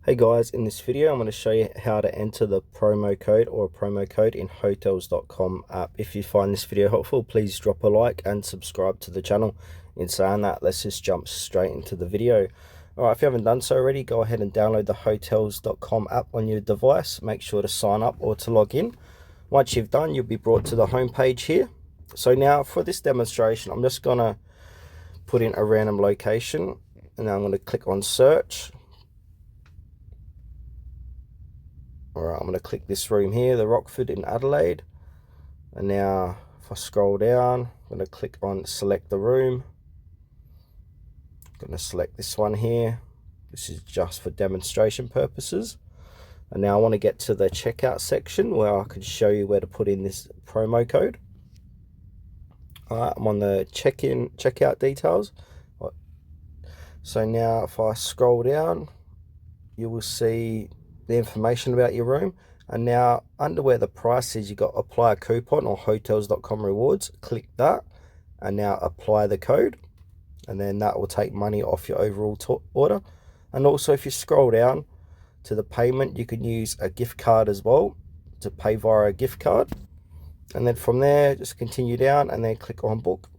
Hey guys, in this video I'm going to show you how to enter the promo code or a promo code in Hotels.com app. If you find this video helpful, please drop a like and subscribe to the channel. In saying that, let's just jump straight into the video. Alright, if you haven't done so already, go ahead and download the Hotels.com app on your device. Make sure to sign up or to log in. Once you've done, you'll be brought to the home page here. So now for this demonstration, I'm just going to put in a random location and now I'm going to click on search. Alright, I'm going to click this room here, the Rockford in Adelaide. And now if I scroll down, I'm going to click on select the room. I'm going to select this one here. This is just for demonstration purposes. And now I want to get to the checkout section where I can show you where to put in this promo code. Alright, I'm on the checkout details. So now if I scroll down, you will see the information about your room. And now under where the price is, you got apply a coupon or Hotels.com rewards. Click that and now apply the code, and then that will take money off your overall order. And also if you scroll down to the payment, you can use a gift card as well to pay via a gift card. And then from there, just continue down and then click on book.